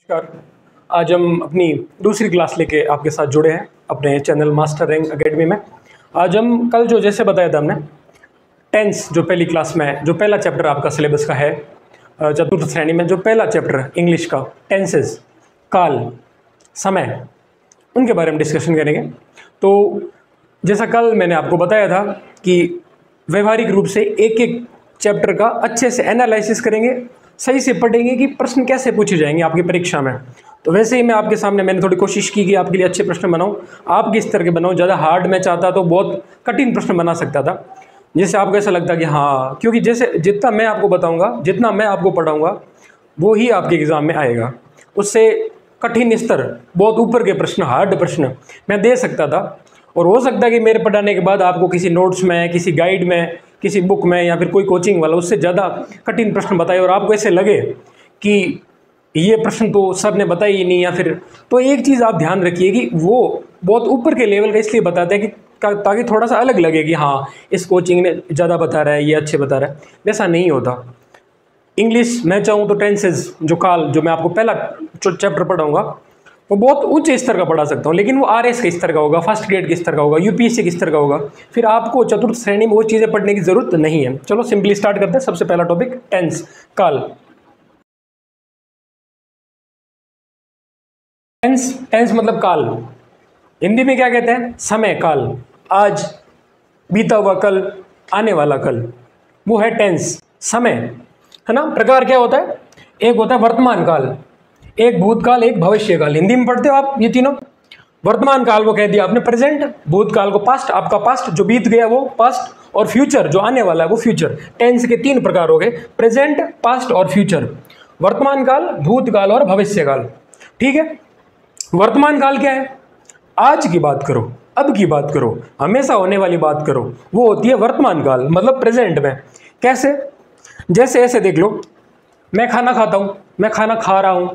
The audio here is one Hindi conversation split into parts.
नमस्कार। आज हम अपनी दूसरी क्लास लेके आपके साथ जुड़े हैं अपने चैनल मास्टर रैंक एकेडमी में। आज हम कल जो जैसे बताया था हमने टेंस जो पहली क्लास में जो पहला चैप्टर आपका सिलेबस का है चतुर्थ श्रेणी में जो पहला चैप्टर इंग्लिश का टेंसेस काल समय उनके बारे में डिस्कशन करेंगे। तो जैसा कल मैंने आपको बताया था कि व्यवहारिक रूप से एक एक चैप्टर का अच्छे से एनालिसिस करेंगे, सही से पढ़ेंगे कि प्रश्न कैसे पूछे जाएंगे आपकी परीक्षा में। तो वैसे ही मैं आपके सामने मैंने थोड़ी कोशिश की कि आपके लिए अच्छे प्रश्न बनाऊं, आप किस तरह के बनाऊं। ज़्यादा हार्ड मैं चाहता तो बहुत कठिन प्रश्न बना सकता था जिससे आपको ऐसा लगता कि हाँ, क्योंकि जैसे जितना मैं आपको बताऊंगा, जितना मैं आपको पढ़ाऊंगा वो ही आपके एग्ज़ाम में आएगा। उससे कठिन स्तर, बहुत ऊपर के प्रश्न, हार्ड प्रश्न मैं दे सकता था। और हो सकता है कि मेरे पढ़ाने के बाद आपको किसी नोट्स में, किसी गाइड में, किसी बुक में या फिर कोई कोचिंग वाला उससे ज़्यादा कठिन प्रश्न बताए और आपको ऐसे लगे कि ये प्रश्न तो सर ने बताया ही नहीं। या फिर तो एक चीज़ आप ध्यान रखिए कि वो बहुत ऊपर के लेवल का इसलिए बताते हैं कि ताकि थोड़ा सा अलग लगे कि हाँ, इस कोचिंग ने ज़्यादा बता रहा है, ये अच्छे बता रहा है। वैसा नहीं होता। इंग्लिश मैं चाहूँ तो टेंसेज जो काल जो मैं आपको पहला चैप्टर पढ़ाऊँगा वो बहुत उच्च स्तर का पढ़ा सकता हूँ, लेकिन वो आरएस के स्तर का होगा, फर्स्ट ग्रेड के स्तर का होगा, यूपीएससी के स्तर का होगा। फिर आपको चतुर्थ श्रेणी में वो चीज़ें पढ़ने की जरूरत नहीं है। चलो सिंपली स्टार्ट करते हैं। सबसे पहला टॉपिक टेंस काल। टेंस मतलब काल। हिंदी में क्या कहते हैं? समय काल। आज, बीता हुआ कल, आने वाला कल, वो है टेंस, समय, है ना। प्रकार क्या होता है? एक होता है वर्तमान काल, एक भूतकाल, एक भविष्य काल। हिंदी में पढ़ते हो आप ये तीनों। वर्तमान काल को कह दिया आपने प्रेजेंट, भूतकाल को पास्ट, आपका पास्ट जो बीत गया वो पास्ट, और फ्यूचर जो आने वाला है वो फ्यूचर। टेंस के तीन प्रकार हो गए, प्रेजेंट, पास्ट और फ्यूचर। वर्तमान काल, भूतकाल और भविष्य काल। ठीक है। वर्तमान काल क्या है? आज की बात करो, अब की बात करो, हमेशा होने वाली बात करो, वो होती है वर्तमान काल, मतलब प्रेजेंट में। कैसे? जैसे ऐसे देख लो, मैं खाना खाता हूं, मैं खाना खा रहा हूं,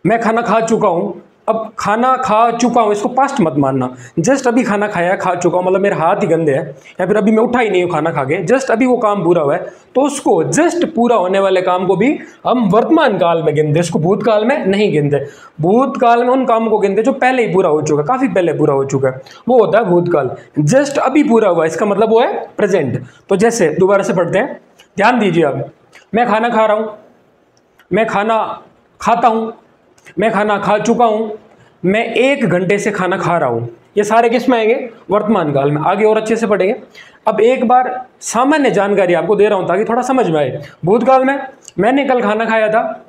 मैं खाना खा चुका हूं। अब खाना खा चुका हूं इसको पास्ट मत मानना। जस्ट अभी खाना खाया, खा चुका हूं, मतलब मेरे हाथ ही गंदे हैं या फिर अभी मैं उठा ही नहीं हूं खाना खा के, जस्ट अभी वो काम पूरा हुआ है, तो उसको जस्ट पूरा होने वाले काम को भी हम वर्तमान काल में गिनते, इसको भूतकाल में नहीं गिनते। भूतकाल में उन कामों को गिनते जो पहले ही पूरा हो चुका है, काफी पहले पूरा हो चुका है, वो होता है भूतकाल। जस्ट अभी पूरा हुआ इसका मतलब वो है प्रेजेंट। तो जैसे दोबारा से पढ़ते हैं, ध्यान दीजिए आप। मैं खाना खा रहा हूं, मैं खाना खाता हूं, मैं खाना खा चुका हूं, मैं 1 घंटे से खाना खा रहा हूं। ये सारे किस में आएंगे? वर्तमान काल में। आगे और अच्छे से पढ़ेंगे। अब एक बार सामान्य जानकारी आपको दे रहा हूं ताकि थोड़ा समझ में आए। भूतकाल में मैंने कल खाना खाया था,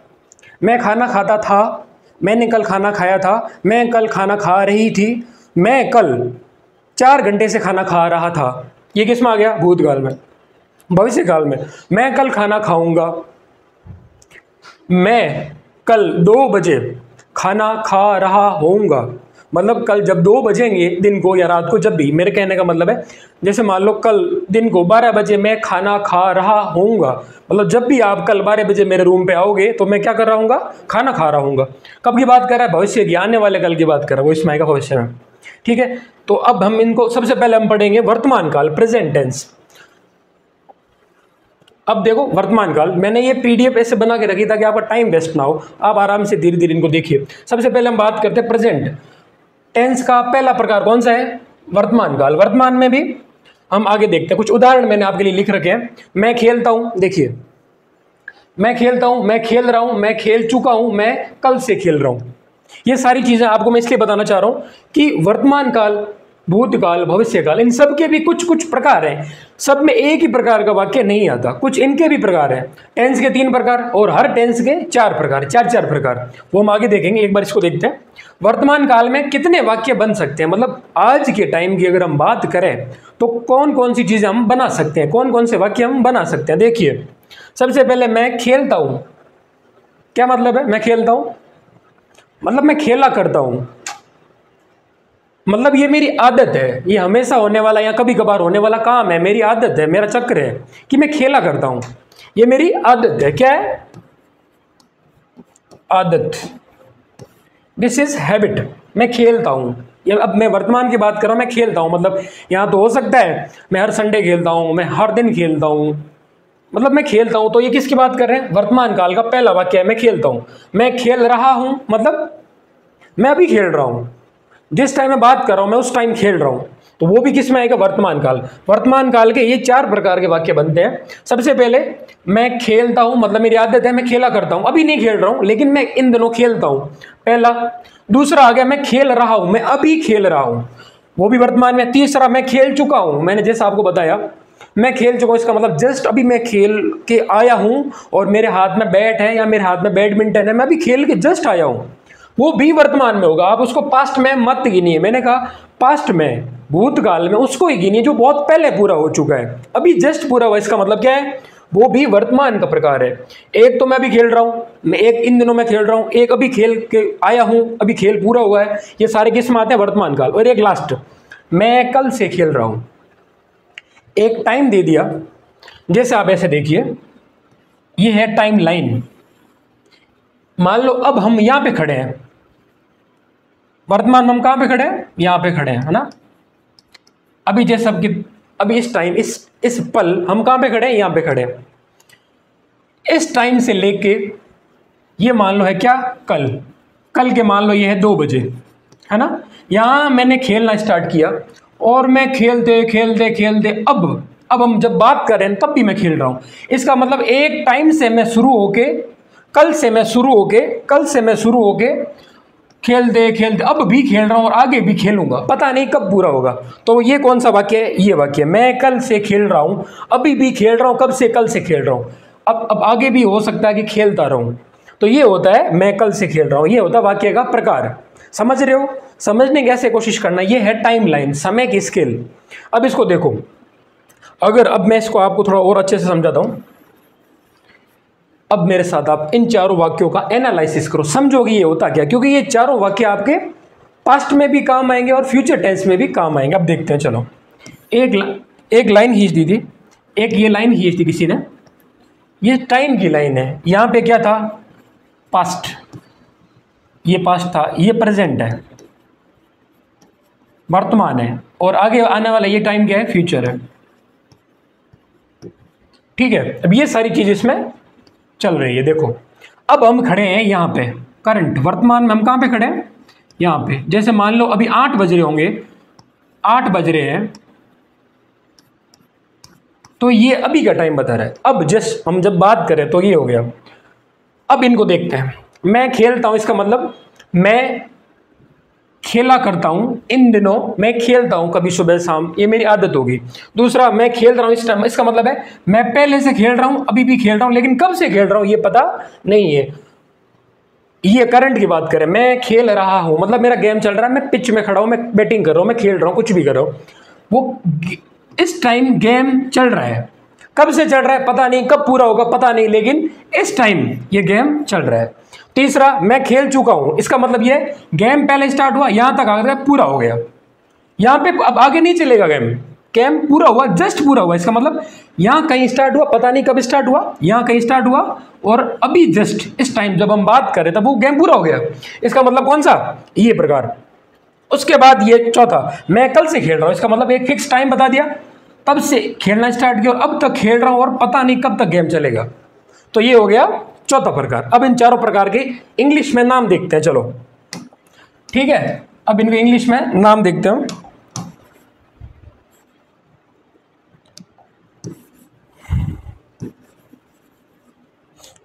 मैं खाना खाता था, मैंने कल खाना खाया था, मैं कल खाना खा रही थी, मैं कल 4 घंटे से खाना खा रहा था। ये किस में आ गया? भूतकाल में। भविष्य काल में मैं कल खाना खाऊंगा, मैं कल 2 बजे खाना खा रहा होऊंगा। मतलब कल जब 2 बजेंगे दिन को या रात को, जब भी, मेरे कहने का मतलब है जैसे मान लो कल दिन को 12 बजे मैं खाना खा रहा होऊंगा, मतलब जब भी आप कल 12 बजे मेरे रूम पे आओगे तो मैं क्या कर रहा हूँगा? खाना खा रहा होऊंगा। कब की बात कर रहा है? भविष्य की, आने वाले कल की बात कर रहा है, वो इसमें आएगा भविष्य में। ठीक है। तो अब हम इनको सबसे पहले हम पढ़ेंगे वर्तमान काल, प्रेजेंट टेंस। अब देखो वर्तमान काल, मैंने ये पीडीएफ ऐसे बना के रखी ताकि आपका टाइम वेस्ट ना हो, आप आराम से धीरे धीरे इनको देखिए। सबसे पहले हम बात करते हैं प्रेजेंट टेंस का पहला प्रकार कौन सा है? वर्तमान काल। वर्तमान में भी हम आगे देखते हैं, कुछ उदाहरण मैंने आपके लिए लिख रखे हैं। मैं खेलता हूं, देखिए, मैं खेलता हूं, मैं खेल रहा हूं, मैं खेल चुका हूं, मैं कल से खेल रहा हूं। ये सारी चीजें आपको मैं इसलिए बताना चाह रहा हूं कि वर्तमान काल, भूतकाल, भविष्य काल, इन सब के भी कुछ कुछ प्रकार हैं। सब में एक ही प्रकार का वाक्य नहीं आता, कुछ इनके भी प्रकार हैं। टेंस के 3 प्रकार और हर टेंस के 4 प्रकार, 4 प्रकार, वो हम आगे देखेंगे। एक बार इसको देखते हैं। वर्तमान काल में कितने वाक्य बन सकते हैं, मतलब आज के टाइम की अगर हम बात करें तो कौन कौन सी चीजें हम बना सकते हैं, कौन कौन से वाक्य हम बना सकते हैं। देखिए, सबसे पहले मैं खेलता हूं। क्या मतलब है? मैं खेलता हूं मतलब मैं खेला करता हूं, मतलब ये मेरी आदत है, ये हमेशा होने वाला या कभी कभार होने वाला काम है, मेरी आदत है, मेरा चक्र है कि मैं खेला करता हूं। ये मेरी आदत है। क्या है? आदत। This is habit. मैं खेलता हूं। ये अब मैं वर्तमान की बात कर रहा हूं, मैं खेलता हूं, मतलब यहां तो हो सकता है मैं हर संडे खेलता हूं, मैं हर दिन खेलता हूं, मतलब मैं खेलता हूं, तो ये किसकी बात कर रहे हैं? वर्तमान काल का पहला वाक्य है, मैं खेलता हूं। मैं खेल रहा हूं मतलब मैं अभी खेल रहा हूं, जिस टाइम मैं बात कर रहा हूं मैं उस टाइम खेल रहा हूं, तो वो भी किस में आएगा? वर्तमान काल। वर्तमान काल के ये 4 प्रकार के वाक्य बनते हैं। सबसे पहले मैं खेलता हूं मतलब मेरी आदत है, मैं खेला करता हूं, अभी नहीं खेल रहा हूं लेकिन मैं इन दिनों खेलता हूं, पहला। दूसरा आ गया मैं खेल रहा हूं, मैं अभी खेल रहा हूं, वो भी वर्तमान में। तीसरा मैं खेल चुका हूं, मैंने जैसा आपको बताया मैं खेल चुका हूं, इसका मतलब जस्ट अभी मैं खेल के आया हूं और मेरे हाथ में बैट है या मेरे हाथ में बैडमिंटन है, मैं अभी खेल के जस्ट आया हूं, वो भी वर्तमान में होगा। आप उसको पास्ट में मत गिनिए, मैंने कहा पास्ट में, भूतकाल में उसको ही गिनिए जो बहुत पहले पूरा हो चुका है, अभी जस्ट पूरा हुआ, इसका मतलब क्या है? वो भी वर्तमान का प्रकार है। एक तो मैं अभी खेल रहा हूं, मैं एक इन दिनों मैं खेल रहा हूं, एक अभी खेल के आया हूं, अभी खेल पूरा हुआ है, ये सारे किस में आते हैं? वर्तमान काल। और एक लास्ट, मैं कल से खेल रहा हूं, एक टाइम दे दिया, जैसे आप ऐसे देखिए ये है टाइम लाइन। मान लो अब हम यहां पे खड़े हैं, वर्तमान में हम कहां पे खड़े हैं? यहां पे खड़े हैं, है ना। अभी जैसे सबकी अभी इस टाइम इस पल हम कहां पे खड़े हैं? यहां पे खड़े हैं। इस टाइम से लेके ये मान लो है क्या? कल। कल के मान लो ये है 2 बजे, है ना। यहां मैंने खेलना स्टार्ट किया और मैं खेलते खेलते खेलते अब हम जब बात कर रहे हैं तब भी मैं खेल रहा हूं। इसका मतलब एक टाइम से मैं शुरू होके कल से मैं शुरू होके खेलते खेलते अब भी खेल रहा हूं और आगे भी खेलूंगा, पता नहीं कब पूरा होगा। तो ये कौन सा वाक्य है? ये वाक्य, मैं कल से खेल रहा हूं, अभी भी खेल रहा हूं, कब से? कल से खेल रहा हूं, अब आगे भी हो सकता है कि खेलता रहूं। तो ये होता है मैं कल से खेल रहा हूं, ये होता है वाक्य का प्रकार। समझ रहे हो? समझने की ऐसे कोशिश करना। ये है टाइम लाइन, समय की स्केल। अब इसको देखो, अगर अब मैं इसको आपको थोड़ा और अच्छे से समझाता हूं। अब मेरे साथ आप इन चारों वाक्यों का एनालिसिस करो, समझोगे ये होता क्या, क्योंकि ये चारों वाक्य आपके पास्ट में भी काम आएंगे और फ्यूचर टेंस में भी काम आएंगे। अब देखते हैं, चलो। एक लाइन खींच दी थी, एक ये लाइन खींच दी किसी ने, ये टाइम की लाइन है। यहां पे क्या था? पास्ट, ये पास्ट था, ये प्रेजेंट है, वर्तमान है, और आगे आने वाला ये टाइम क्या है? फ्यूचर है। ठीक है, अब ये सारी चीज इसमें चल रही है। देखो अब हम खड़े हैं यहाँ पे, करंट वर्तमान में हम कहाँ पे खड़े हैं? यहाँ पे। जैसे मान लो अभी 8 बज रहे होंगे, 8 बज रहे हैं, तो ये अभी का टाइम बता रहा है। अब जस्ट हम जब बात करें तो ये हो गया। अब इनको देखते हैं, मैं खेलता हूं, इसका मतलब मैं खेला करता हूं, इन दिनों मैं खेलता हूं, कभी सुबह शाम, ये मेरी आदत होगी। दूसरा, मैं खेल रहा हूं इस टाइम, इसका मतलब है मैं पहले से खेल रहा हूं, अभी भी खेल रहा हूं, लेकिन कब से खेल रहा हूं ये पता नहीं है। ये करंट की बात करें, मैं खेल रहा हूं मतलब मेरा गेम चल रहा है, मैं पिच में खड़ा हूं, मैं बैटिंग कर रहा हूं, मैं खेल रहा हूं, कुछ भी कर रहा हूं, वो इस टाइम गेम चल रहा है। कब से चल रहा है पता नहीं, कब पूरा होगा पता नहीं, लेकिन इस टाइम ये गेम चल रहा है। तीसरा, मैं खेल चुका हूं, इसका मतलब ये गेम पहले स्टार्ट हुआ, यहां तक आ गया, पूरा हो गया, यहां पे अब आगे नहीं चलेगा गेम, गेम पूरा हुआ, जस्ट पूरा हुआ। इसका मतलब यहां कहीं स्टार्ट हुआ, पता नहीं कब स्टार्ट हुआ, यहां कहीं स्टार्ट हुआ, और अभी जस्ट इस टाइम जब हम बात करें तब वो गेम पूरा हो गया। इसका मतलब कौन सा? ये प्रकार। उसके बाद ये चौथा, मैं कल से खेल रहा हूं, इसका मतलब एक फिक्स टाइम बता दिया, तब से खेलना स्टार्ट किया और अब तक खेल रहा हूं और पता नहीं कब तक गेम चलेगा। तो ये हो गया चौथा प्रकार। अब इन चारों प्रकार के इंग्लिश में नाम देखते हैं, चलो। ठीक है, अब इनके इंग्लिश में नाम देखते हैं।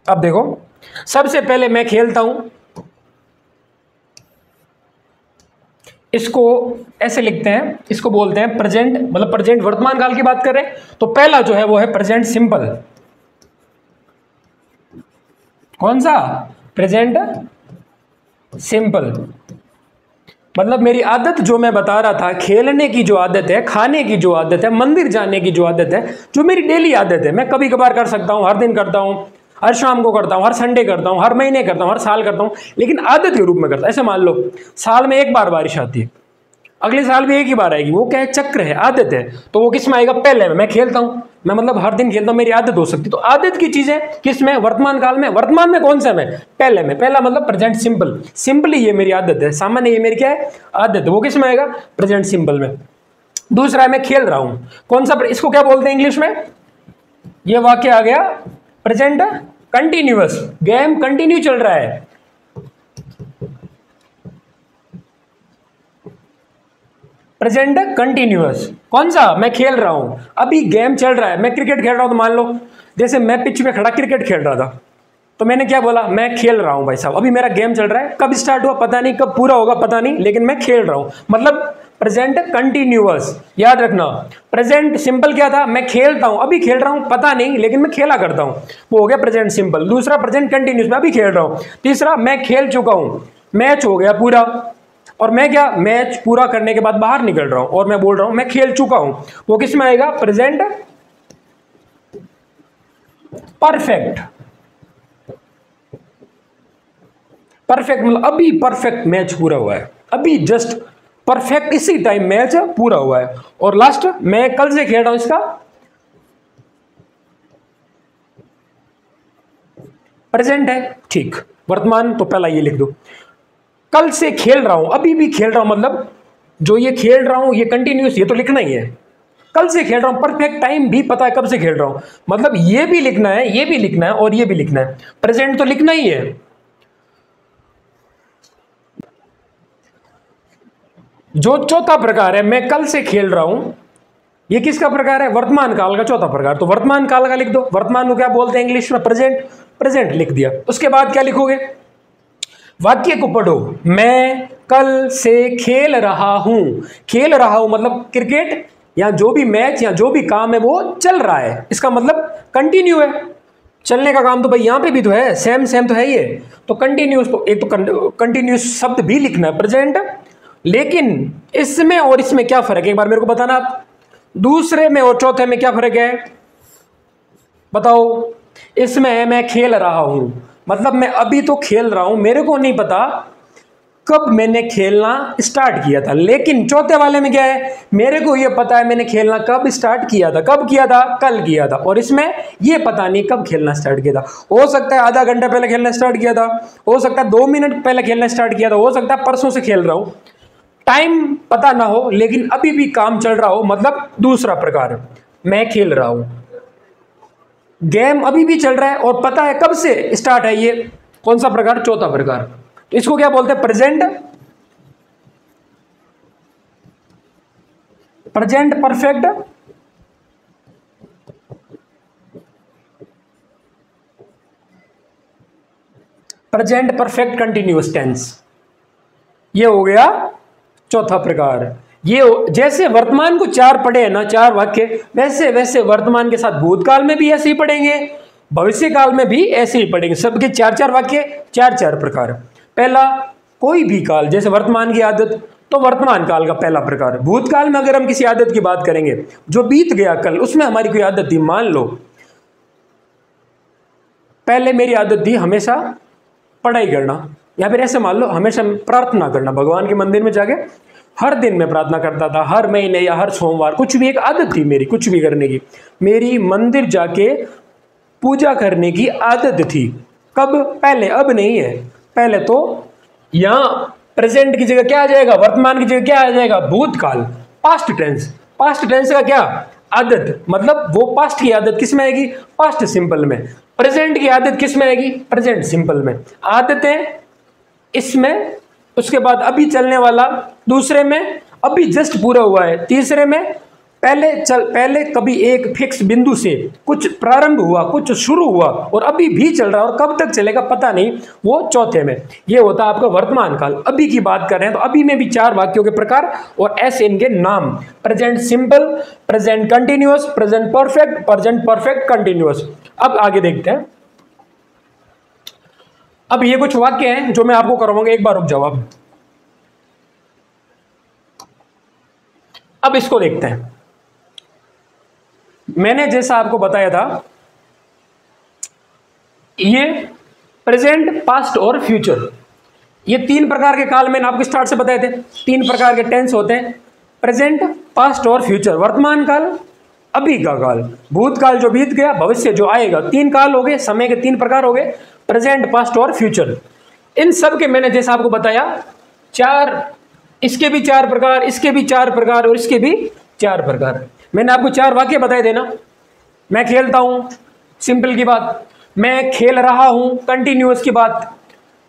अब देखो, सबसे पहले मैं खेलता हूं, इसको ऐसे लिखते हैं, इसको बोलते हैं प्रेजेंट, मतलब प्रेजेंट वर्तमान काल की बात कर रहे हैं, तो पहला जो है वो है प्रेजेंट सिंपल। कौन सा? Present simple. मतलब मेरी आदत जो मैं बता रहा था, खेलने की जो आदत है, खाने की जो आदत है, मंदिर जाने की जो आदत है, जो मेरी डेली आदत है, मैं कभी कभार कर सकता हूं, हर दिन करता हूं, हर शाम को करता हूं, हर संडे करता हूं, हर महीने करता हूं, हर साल करता हूं, लेकिन आदत के रूप में करता हूं। ऐसे मान लो साल में एक बार बारिश आती है, अगले साल भी एक ही बार आएगी, वो क्या है? चक्र है, आदत है। तो वो किस में आएगा? पहले में। मैं खेलता हूं, मैं मतलब हर दिन खेलता हूं, मेरी आदत हो सकती है। तो आदत की चीजें किस में? वर्तमान काल में। वर्तमान में कौन सा में? पहले में। पहला मतलब प्रेजेंट सिंपल, सिंपली ये मेरी आदत है, सामान्य ये मेरी क्या है? आदत है, वो किस में आएगा? प्रेजेंट सिंपल में। दूसरा है मैं खेल रहा हूं, कौन सा? इसको क्या बोलते हैं इंग्लिश में? ये वाक्य आ गया प्रेजेंट कंटिन्यूअस, गेम कंटिन्यू चल रहा है। प्रेजेंट कंटिन्यूअस कौन सा, मैं खेल रहा हूं, अभी गेम चल रहा है। मैं क्रिकेट खेल रहा हूं तो मान लो जैसे मैं पिच पे खड़ा क्रिकेट खेल रहा था, तो मैंने क्या बोला, मैं खेल रहा हूं भाई साहब, अभी मेरा गेम चल रहा है। कब स्टार्ट हुआ पता नहीं, कब पूरा होगा पता नहीं, लेकिन मैं खेल रहा हूं, मतलब प्रेजेंट कंटिन्यूअस। याद रखना, प्रेजेंट सिंपल क्या था, मैं खेलता हूं, अभी खेल रहा हूं पता नहीं, लेकिन मैं खेला करता हूं, वो हो गया प्रेजेंट सिंपल। दूसरा प्रेजेंट कंटिन्यूअस, मैं अभी खेल रहा हूं। तीसरा मैं खेल चुका हूं, मैच हो गया पूरा, और मैं क्या, मैच पूरा करने के बाद बाहर निकल रहा हूं और मैं बोल रहा हूं मैं खेल चुका हूं, वो किस में आएगा, प्रेजेंट परफेक्ट। परफेक्ट मतलब अभी परफेक्ट मैच पूरा हुआ है, अभी जस्ट परफेक्ट इसी टाइम मैच पूरा हुआ है। और लास्ट, मैं कल से खेल रहा हूं, इसका प्रेजेंट है, ठीक। वर्तमान तो पहला ये लिख दो, कल से खेल रहा हूं, अभी भी खेल रहा हूं, मतलब जो ये खेल रहा हूं ये कंटिन्यूस, ये तो लिखना ही है। कल से खेल रहा हूं, परफेक्ट टाइम भी पता है कब से खेल रहा हूं, मतलब ये भी लिखना है, ये भी लिखना है और ये भी लिखना है, प्रेजेंट तो लिखना ही है। जो चौथा प्रकार है, मैं कल से खेल रहा हूं, ये किसका प्रकार है, वर्तमान काल का चौथा प्रकार। तो वर्तमान काल का लिख दो, वर्तमान को क्या बोलते हैं इंग्लिश में, प्रेजेंट। प्रेजेंट लिख दिया, उसके बाद क्या लिखोगे, वाक्य को पढ़ो, मैं कल से खेल रहा हूं। खेल रहा हूं मतलब क्रिकेट या जो भी मैच या जो भी काम है वो चल रहा है, इसका मतलब कंटिन्यू है। चलने का काम तो भाई यहां पे भी तो है, सेम सेम तो है ये। तो कंटिन्यूस, तो एक तो कंटिन्यूस शब्द भी लिखना है प्रेजेंट, लेकिन इसमें और इसमें क्या फर्क है एक बार मेरे को बताना आप। दूसरे में और चौथे में क्या फर्क है बताओ। इसमें है मैं खेल रहा हूं, मतलब मैं अभी तो खेल रहा हूं, मेरे को नहीं पता कब मैंने खेलना स्टार्ट किया था। लेकिन चौथे वाले में क्या है, मेरे को ये पता है मैंने खेलना कब स्टार्ट किया था। कब किया था, कल किया था। और इसमें ये पता नहीं कब खेलना स्टार्ट किया था, हो सकता है आधा घंटा पहले खेलना स्टार्ट किया था, हो सकता है 2 मिनट पहले खेलना स्टार्ट किया था, हो सकता है परसों से खेल रहा हूं। टाइम पता ना हो लेकिन अभी भी काम चल रहा हो, मतलब दूसरा प्रकार, मैं खेल रहा हूं, गेम अभी भी चल रहा है और पता है कब से स्टार्ट है। ये कौन सा प्रकार, चौथा प्रकार। तो इसको क्या बोलते हैं, present present perfect present perfect continuous tense. ये हो गया चौथा प्रकार। ये जैसे वर्तमान को 4 पढ़े हैं ना, 4 वाक्य, वैसे वैसे वर्तमान के साथ भूतकाल में भी ऐसे ही पढ़ेंगे, भविष्य काल में भी ऐसे ही पढ़ेंगे। सबके 4-4 वाक्य, 4-4 प्रकार। पहला, कोई भी काल, जैसे वर्तमान की आदत तो वर्तमान काल का पहला प्रकार। भूतकाल में अगर हम किसी आदत की बात करेंगे, जो बीत गया कल, उसमें हमारी कोई आदत थी, मान लो पहले मेरी आदत थी हमेशा पढ़ाई करना, या फिर ऐसे मान लो हमेशा प्रार्थना करना, भगवान के मंदिर में जाके हर दिन मैं प्रार्थना करता था, हर महीने या हर सोमवार, कुछ भी एक आदत थी मेरी, कुछ भी करने की, मेरी मंदिर जाके पूजा करने की आदत थी। कब, पहले, अब नहीं है। पहले तो यहां प्रेजेंट की जगह क्या आ जाएगा, वर्तमान की जगह क्या आ जाएगा, भूतकाल, पास्ट टेंस। पास्ट टेंस का क्या, आदत, मतलब वो पास्ट की आदत किस में आएगी, पास्ट सिंपल में। प्रेजेंट की आदत किस में आएगी, प्रेजेंट सिंपल में। आदतें इसमें, उसके बाद अभी चलने वाला दूसरे में, अभी जस्ट पूरा हुआ है तीसरे में, पहले कभी एक फिक्स बिंदु से कुछ प्रारंभ हुआ, कुछ शुरू हुआ और अभी भी चल रहा है और कब तक चलेगा पता नहीं, वो चौथे में। ये होता है आपका वर्तमान काल। अभी की बात कर रहे हैं तो अभी में भी 4 वाक्यों के प्रकार और ऐसे इनके नाम, present simple, present continuous, present perfect, present perfect continuous. अब आगे देखते हैं। अब ये कुछ वाक्य हैं जो मैं आपको करवाऊंगा, एक बार रुक जाओ आप। अब इसको देखते हैं। मैंने जैसा आपको बताया था, ये प्रेजेंट, पास्ट और फ्यूचर, ये 3 प्रकार के काल मैंने आपको स्टार्ट से बताए थे। 3 प्रकार के टेंस होते हैं, प्रेजेंट, पास्ट और फ्यूचर। वर्तमान काल, अभी का काल, भूतकाल जो बीत गया, भविष्य जो आएगा। 3 काल हो गए, समय के 3 प्रकार हो गए, प्रेजेंट, पास्ट और फ्यूचर। इन सब के मैंने जैसा आपको बताया 4, इसके भी 4 प्रकार, इसके भी 4 प्रकार और इसके भी 4 प्रकार। मैंने आपको 4 वाक्य बताए थे ना, मैं खेलता हूँ, सिंपल की बात। मैं खेल रहा हूँ, कंटिन्यूअस की बात।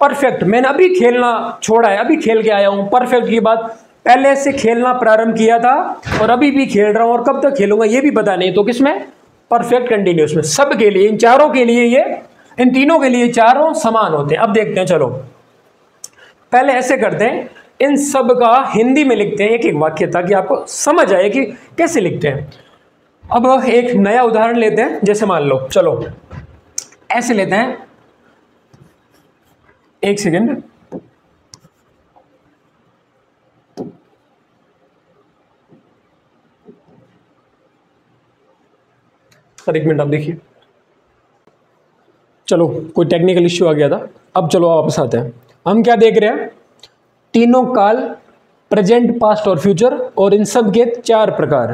परफेक्ट, मैंने अभी खेलना छोड़ा है, अभी खेल के आया हूँ। परफेक्ट की बात, पहले से खेलना प्रारंभ किया था और अभी भी खेल रहा हूँ और कब तक खेलूंगा ये भी पता नहीं। तो किसमें? परफेक्ट कंटिन्यूअस में। सब के लिए, इन चारों के लिए ये, इन तीनों के लिए चारों समान होते हैं। अब देखते हैं, चलो पहले ऐसे करते हैं, इन सब का हिंदी में लिखते हैं एक एक वाक्य, ताकि आपको समझ आए कि कैसे लिखते हैं। अब एक नया उदाहरण लेते हैं, जैसे मान लो, चलो ऐसे लेते हैं, एक सेकेंड, सर एक मिनट, आप देखिए, चलो कोई टेक्निकल इश्यू आ गया था। अब चलो वापस आते हैं। हम क्या देख रहे हैं? तीनों काल, प्रेजेंट, पास्ट और फ्यूचर, और इन सब के चार प्रकार।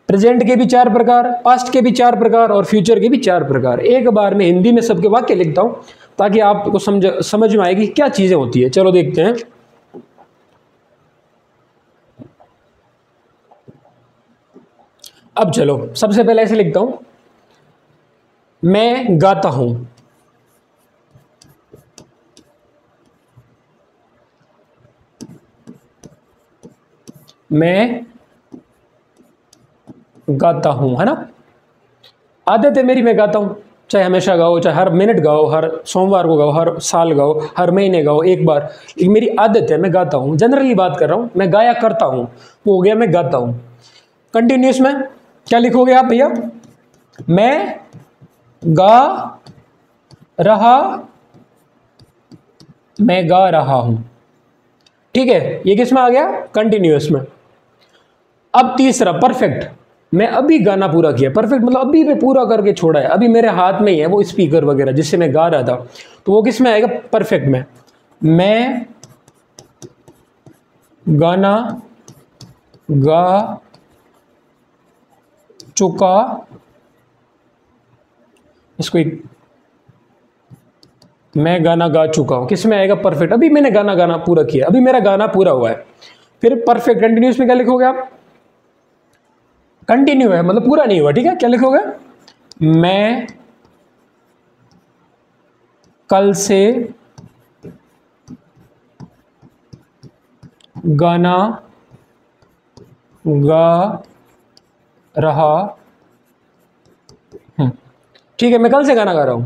प्रेजेंट के भी चार प्रकार, पास्ट के भी चार प्रकार और फ्यूचर के भी चार प्रकार। एक बार में हिंदी में सबके वाक्य लिखता हूं ताकि आपको समझ में आएगी क्या चीजें होती है। चलो देखते हैं। अब चलो सबसे पहले ऐसे लिखता हूं, मैं गाता हूं। मैं गाता हूं, है ना? आदत है मेरी, मैं गाता हूं, चाहे हमेशा गाओ, चाहे हर मिनट गाओ, हर सोमवार को गाओ, हर साल गाओ, हर महीने गाओ, एक बार। ये मेरी आदत है, मैं गाता हूं। जनरली बात कर रहा हूं, मैं गाया करता हूं, वो हो गया मैं गाता हूं। कंटिन्यूस में क्या लिखोगे आप भैया? मैं गा रहा, मैं गा रहा हूं। ठीक है, ये किस में आ गया? कंटिन्यूअस में। अब तीसरा, परफेक्ट, मैं अभी गाना पूरा किया। परफेक्ट मतलब अभी मैं पूरा करके छोड़ा है, अभी मेरे हाथ में ही है वो स्पीकर वगैरह जिससे मैं गा रहा था, तो वो किस में आएगा? परफेक्ट में। मैं गाना गा चुका, इसको एक, मैं गाना गा चुका हूं, किस में आएगा? परफेक्ट, अभी मैंने गाना गाना पूरा किया, अभी मेरा गाना पूरा हुआ है। फिर परफेक्ट कंटिन्यूस में क्या लिखोगे आप? कंटिन्यू है मतलब पूरा नहीं हुआ, ठीक है? क्या लिखोगे? मैं कल से गाना गा रहा हूं। ठीक है, मैं कल से गाना गा रहा हूं।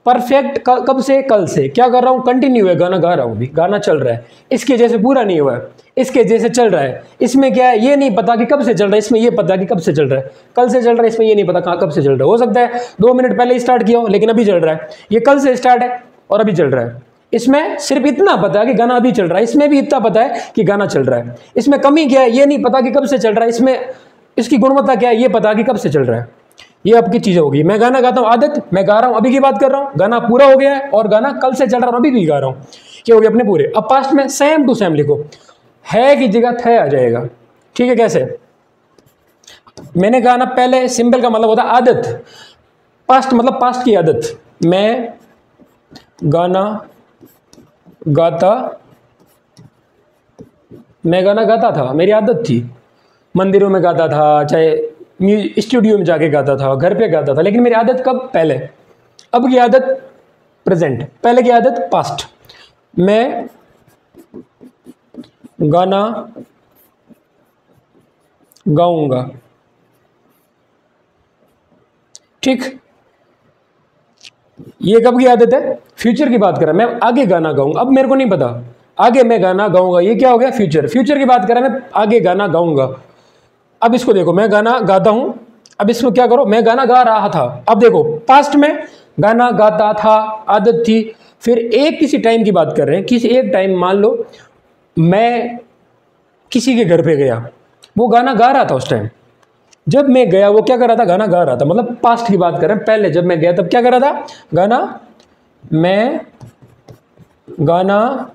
परफेक्ट कब से? कल से। क्या कर रहा हूं? कंटिन्यू है, गाना गा रहा हूं, भी गाना चल रहा है। इसके जैसे पूरा नहीं हुआ है, इसके जैसे चल रहा है। इसमें क्या है? ये नहीं पता कि कब से चल रहा है, इसमें ये पता कि कब से चल रहा है। कल से चल रहा है, इसमें ये नहीं पता कहां कब से चल रहा है। हो सकता है 2 मिनट पहले स्टार्ट किया हो लेकिन अभी चल रहा है। ये कल से स्टार्ट है और अभी चल रहा है। इसमें सिर्फ इतना पता है कि गाना अभी चल रहा है, इसमें भी इतना पता है कि गाना चल रहा है। इसमें कमी क्या है? ये नहीं पता कि कब से चल रहा है। इसमें इसकी गुणवत्ता क्या है? ये पता कि कब से चल रहा है। ये आपकी चीजें होगी। मैं गाना गाता हूं, आदत, मैं गा रहा हूं, अभी की बात कर रहा हूं, गाना पूरा हो गया है और गाना कल से चल रहा है, अभी भी गा रहा हूं, ये हो गया अपने पूरे। अब पास्ट में सेम टू सेम लिखो, है की जगह थे आ जाएगा। ठीक है, कैसे? मैंने गाना, पहले सिंपल का मतलब होता है आदत, पास्ट मतलब पास्ट की आदत। मैं गाना गाता, मैं गाना गाता था, मेरी आदत थी। मंदिरों में गाता था, चाहे स्टूडियो में जाके गाता था, घर पे गाता था, लेकिन मेरी आदत कब? पहले। अब की आदत प्रेजेंट, पहले की आदत पास्ट। मैं गाना गाऊंगा। ठीक, ये कब की आदत है? फ्यूचर की बात कर रहा, मैं आगे गाना गाऊंगा। अब मेरे को नहीं पता, आगे मैं गाना गाऊंगा, ये क्या हो गया? फ्यूचर। फ्यूचर की बात कर रहा, मैं आगे गाना गाऊंगा। अब इसको देखो, मैं गाना गाता हूं, अब इसको क्या करो? मैं गाना गा रहा था। अब देखो, पास्ट में गाना गाता था, आदत थी। फिर एक किसी टाइम की बात कर रहे हैं, किसी एक टाइम, मान लो मैं किसी के घर पे गया, वो गाना गा रहा था उस टाइम। जब मैं गया वो क्या कर रहा था? गाना गा रहा था। मतलब पास्ट की बात कर रहे हैं, पहले जब मैं गया तब क्या कर रहा था? गाना, मैं गाना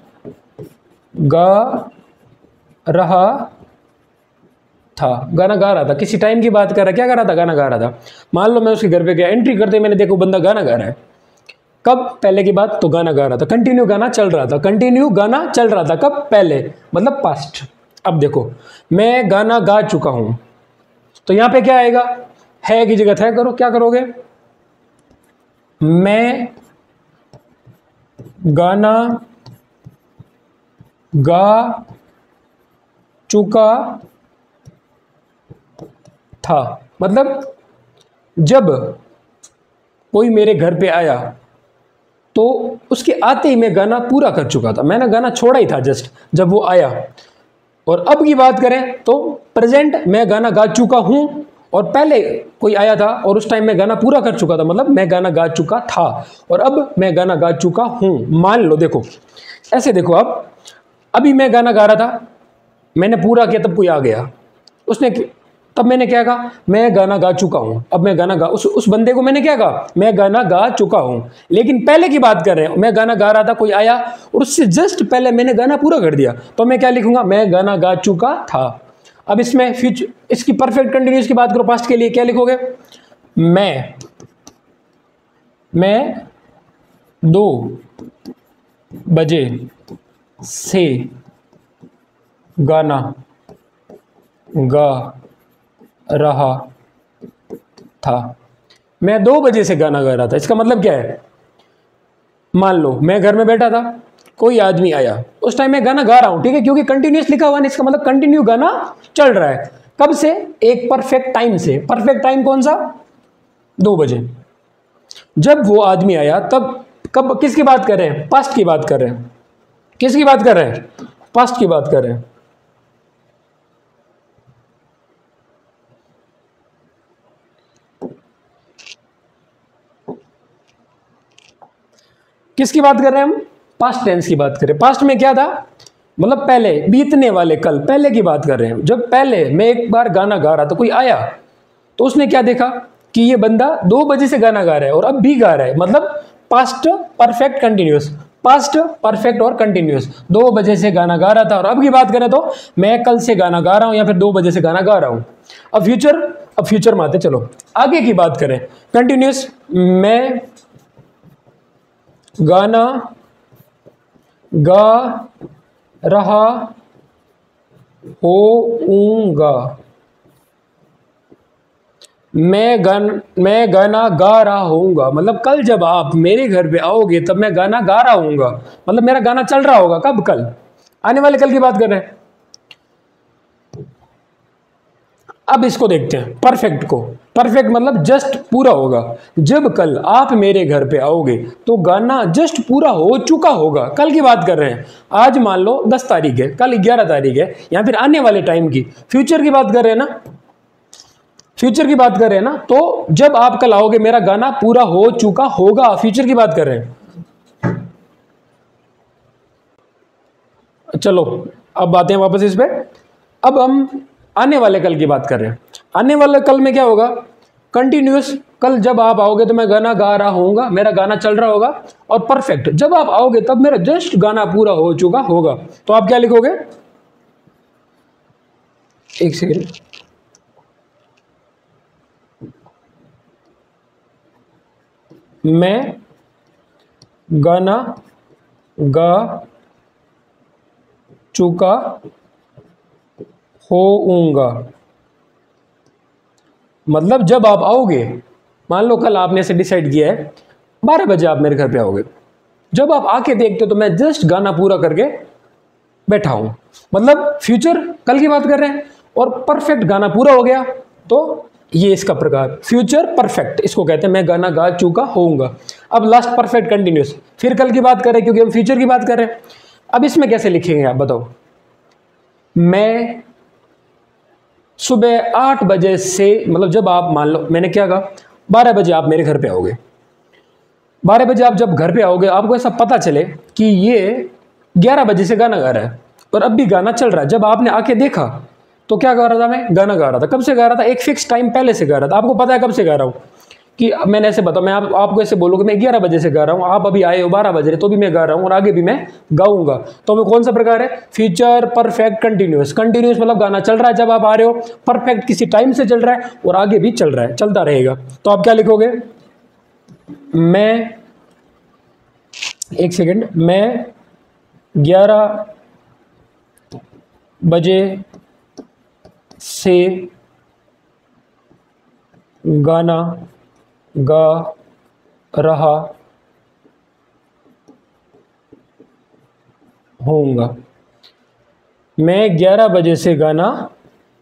गा रहा था, गाना गा रहा था। किसी टाइम की बात कर रहा है, क्या कर रहा था? गाना गा रहा था। मान लो मैं उसके घर पे गया, एंट्री करते मैंने देखो बंदा गाना गा रहा है। कब? पहले की बात, तो गाना गा रहा था, कंटिन्यू गाना चल रहा था, कंटिन्यू गाना चल रहा था। कब? पहले, मतलब पास्ट। अब देखो, मैं गाना गा चुका हूं, तो यहां पे क्या आएगा? है की जगह थे करो, क्या करोगे? मैं गाना गा चुका था। मतलब जब कोई मेरे घर पे आया तो उसके आते ही मैं गाना पूरा कर चुका था, मैंने गाना छोड़ा ही था जस्ट जब वो आया। और अब की बात करें तो प्रेजेंट मैं गाना गा चुका हूं और पहले कोई आया था और उस टाइम मैं गाना पूरा कर चुका था, मतलब मैं गाना गा चुका था और अब मैं गाना गा चुका हूं। मान लो देखो ऐसे देखो, अब अभी मैं गाना गा रहा था, मैंने पूरा किया, तब कोई आ गया, उसने तब मैंने क्या कहा? मैं गाना गा चुका हूं। अब मैं गाना गा उस बंदे को मैंने क्या कहा? मैं गाना गा चुका हूं। लेकिन पहले की बात कर रहे हैं, मैं गाना गा रहा था, कोई आया और उससे जस्ट पहले मैंने गाना पूरा कर दिया, तो मैं क्या लिखूंगा? मैं गाना गा चुका था। अब इसमें फ्यूचर, इसकी परफेक्ट कंटिन्यूस की बात करो पास्ट के लिए, क्या लिखोगे? मैं 2 बजे से गाना गा रहा था। मैं 2 बजे से गाना गा रहा था, इसका मतलब क्या है? मान लो मैं घर में बैठा था, कोई आदमी आया, उस टाइम मैं गाना गा रहा हूं, ठीक है, क्योंकि कंटिन्यूस लिखा हुआ है, इसका मतलब कंटिन्यू गाना चल रहा है। कब से? एक परफेक्ट टाइम से। परफेक्ट टाइम कौन सा? 2 बजे। जब वो आदमी आया तब, कब, किसकी बात कर रहे हैं? पास्ट की बात कर रहे हैं। किसकी बात कर रहे हैं? पास्ट की बात कर रहे हैं। किसकी बात कर रहे हैं हम? पास्ट टेंस की बात करें। पास्ट में क्या था? मतलब पहले, बीतने वाले कल, पहले की बात कर रहे हैं। जब पहले मैं एक बार गाना गा रहा था, कोई आया तो उसने क्या देखा कि ये बंदा 2 बजे से गाना गा रहा है और अब भी गा रहा है, मतलब past perfect continuous, past perfect और कंटिन्यूस। 2 बजे से गाना गा रहा था और अब की बात करें तो मैं कल से गाना गा रहा हूं या फिर 2 बजे से गाना गा रहा हूं। अब फ्यूचर में आते, चलो आगे की बात करें। कंटिन्यूस, मैं गाना गा रहा होऊंगा। मैं गाना गा रहा होऊंगा, मतलब कल जब आप मेरे घर पे आओगे तब मैं गाना गा रहा होऊंगा, मतलब मेरा गाना चल रहा होगा। कब? कल, आने वाले कल की बात कर रहे हैं। अब इसको देखते हैं परफेक्ट को। परफेक्ट मतलब जस्ट पूरा होगा। जब कल आप मेरे घर पे आओगे तो गाना जस्ट पूरा हो चुका होगा, कल की बात कर रहे हैं। आज मान लो 10 तारीख है, कल 11 तारीख है, या फिर आने वाले टाइम की, फ्यूचर की बात कर रहे हैं ना, फ्यूचर की बात कर रहे हैं ना। तो जब आप कल आओगे मेरा गाना पूरा हो चुका होगा, फ्यूचर की बात कर रहे हैं। चलो अब आते हैं वापस इस पे। अब हम आने वाले कल की बात कर रहे हैं। आने वाले कल में क्या होगा? कंटिन्यूस, कल जब आप आओगे तो मैं गाना गा रहा होऊंगा, मेरा गाना चल रहा होगा। और परफेक्ट, जब आप आओगे तब मेरा जस्ट गाना पूरा हो चुका होगा। तो आप क्या लिखोगे? एक सेकेंड, मैं गाना गा चुका होऊंगा, मतलब जब आप आओगे, मान लो कल आपने ऐसे डिसाइड किया है 12 बजे आप मेरे घर पे आओगे, जब आप आके देखते हो तो मैं जस्ट गाना पूरा करके बैठा हूं, मतलब फ्यूचर कल की बात कर रहे हैं और परफेक्ट गाना पूरा हो गया। तो ये इसका प्रकार, फ्यूचर परफेक्ट इसको कहते हैं, मैं गाना गा चुका होऊंगा। अब लास्ट परफेक्ट कंटिन्यूस, फिर कल की बात कर रहे हैं क्योंकि हम फ्यूचर की बात कर रहे हैं। अब इसमें कैसे लिखेंगे आप बताओ? मैं सुबह 8 बजे से, मतलब जब आप मान लो मैंने क्या कहा, 12 बजे आप मेरे घर पे आओगे, 12 बजे आप जब घर पे आओगे आपको ऐसा पता चले कि ये 11 बजे से गाना गा रहा है और अब भी गाना चल रहा है। जब आपने आके देखा तो क्या गा रहा था? मैं गाना गा रहा था। कब से गा रहा था? एक फिक्स टाइम पहले से गा रहा था। आपको पता है कब से गा रहा हूँ? कि मैंने ऐसे बताओ, मैं आपको ऐसे बोलूँ कि मैं 11 बजे से गा रहा हूँ, आप अभी आए हो 12 बजे तो भी मैं गा रहा हूँ और आगे भी मैं गाऊंगा। तो मैं कौन सा प्रकार है? Future perfect continuous. कंटिन्यूस मतलब गाना चल रहा है जब आप आ रहे हो, परफेक्ट किसी टाइम से चल रहा है और आगे भी चल रहा है, चलता रहेगा। तो आप क्या लिखोगे? मैं, एक सेकेंड, मैं 11 बजे से गाना गा रहा होऊंगा। मैं 11 बजे से गाना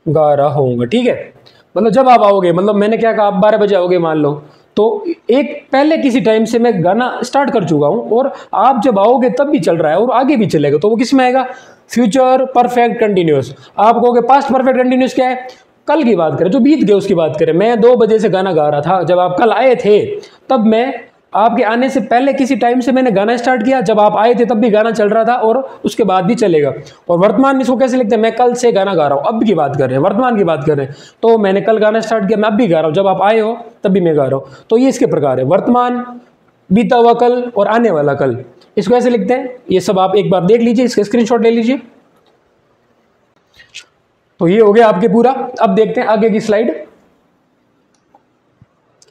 गा रहा होऊंगा। ठीक है, मतलब जब आप आओगे, मतलब मैंने क्या कहा, आप 12 बजे आओगे मान लो, तो एक पहले किसी टाइम से मैं गाना स्टार्ट कर चुका हूं और आप जब आओगे तब भी चल रहा है और आगे भी चलेगा, तो वो किस में आएगा? Future perfect continuous. आप कहोगे पास्ट परफेक्ट कंटिन्यूअस क्या है? कल की बात करें, जो बीत गए उसकी बात करें। मैं 2 बजे से गाना गा रहा था, जब आप कल आए थे तब मैं आपके आने से पहले किसी टाइम से मैंने गाना स्टार्ट किया, जब आप आए थे तब भी गाना चल रहा था और उसके बाद भी चलेगा। और वर्तमान इसको कैसे लिखते हैं? मैं कल से गाना गा रहा हूँ, अब की बात कर रहे हैं, वर्तमान की बात कर रहे हैं, तो मैंने कल गाना स्टार्ट किया, मैं अब भी गा रहा हूँ, जब आप आए हो तब भी मैं गा रहा हूँ। तो ये इसके प्रकार है, वर्तमान, बीता हुआ कल और आने वाला कल। इसको ऐसे लिखते हैं, ये सब आप एक बार देख लीजिए, इसका स्क्रीनशॉट ले लीजिए। तो ये हो गया आपके पूरा। अब देखते हैं आगे की स्लाइड।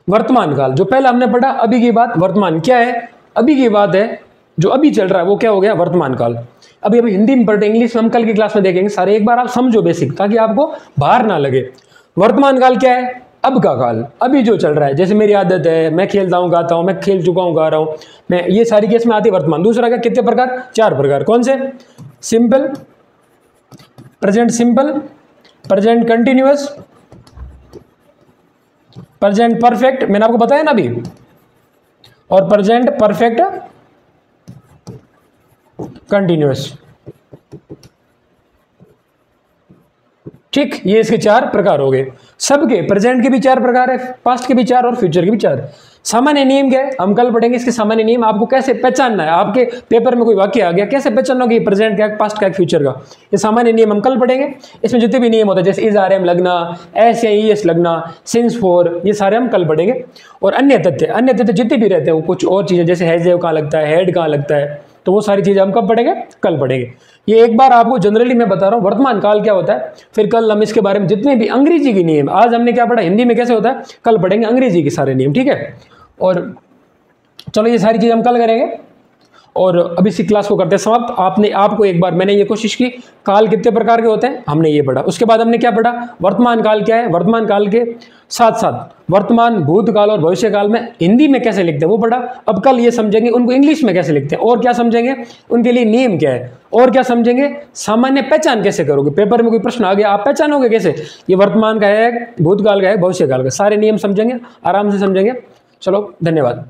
वर्तमान काल, जो पहले हमने पढ़ा, अभी की बात, वर्तमान क्या है? अभी की बात है, जो अभी चल रहा है वो क्या हो गया? वर्तमान काल। अभी हम हिंदी में पढ़ते, इंग्लिश में हम कल की क्लास में देखेंगे सारे, एक बार आप समझो बेसिक, ताकि आपको बाहर ना लगे। वर्तमान काल क्या है? अब का काल, अभी जो चल रहा है। जैसे मेरी आदत है, मैं खेलता हूँ, गाता हूँ, मैं खेल चुका हूँ, गा रहा हूँ मैं, ये सारी केस में आती है वर्तमान। दूसरा क्या, कितने प्रकार? 4 प्रकार। कौन से? Simple, present simple, present continuous, present perfect, मैंने आपको बताया ना अभी, और प्रेजेंट परफेक्ट कंटिन्यूअस। ठीक, ये इसके 4 प्रकार हो गए। सबके, प्रेजेंट के भी 4 प्रकार है, पास्ट के भी 4 और फ्यूचर के भी 4। सामान्य नियम क्या है? हम कल पढ़ेंगे इसके सामान्य नियम, आपको कैसे पहचानना है। आपके पेपर में कोई वाक्य आ गया, कैसे पहचानना कि प्रेजेंट का, पास्ट का, फ्यूचर का, ये सामान्य नियम हम कल पढ़ेंगे। इसमें जितने भी नियम होते हैं, जैसे इज आर एम लगना, एस या ईएस लगना, सिंस फॉर, ये सारे हम कल पढ़ेंगे। और अन्य तथ्य जितने भी रहते हैं, वो कुछ और चीजें, जैसे हैज कहाँ लगता है, हेड कहाँ लगता है, तो वो सारी चीजें हम कब पढ़ेंगे? कल पढ़ेंगे। ये एक बार आपको जनरली मैं बता रहा हूँ वर्तमान काल क्या होता है, फिर कल हम इसके बारे में जितने भी अंग्रेजी के नियम, आज हमने क्या पढ़ा हिंदी में कैसे होता है, कल पढ़ेंगे अंग्रेजी के सारे नियम। ठीक है, और चलो ये सारी चीज़ हम कल करेंगे। और अभी इसी क्लास को करते हैं समाप्त। आपको एक बार मैंने ये कोशिश की, काल कितने प्रकार के होते हैं हमने ये पढ़ा। उसके बाद हमने क्या पढ़ा? वर्तमान काल क्या है, वर्तमान काल के साथ साथ वर्तमान, भूतकाल और भविष्य काल में हिंदी में कैसे लिखते हैं वो पढ़ा। अब कल ये समझेंगे उनको इंग्लिश में कैसे लिखते हैं, और क्या समझेंगे उनके लिए नियम क्या है, और क्या समझेंगे सामान्य पहचान कैसे करोगे। पेपर में कोई प्रश्न आ गया, आप पहचानोगे कैसे, ये वर्तमान का है, भूतकाल का है, भविष्य काल का, सारे नियम समझेंगे, आराम से समझेंगे। चलो, धन्यवाद।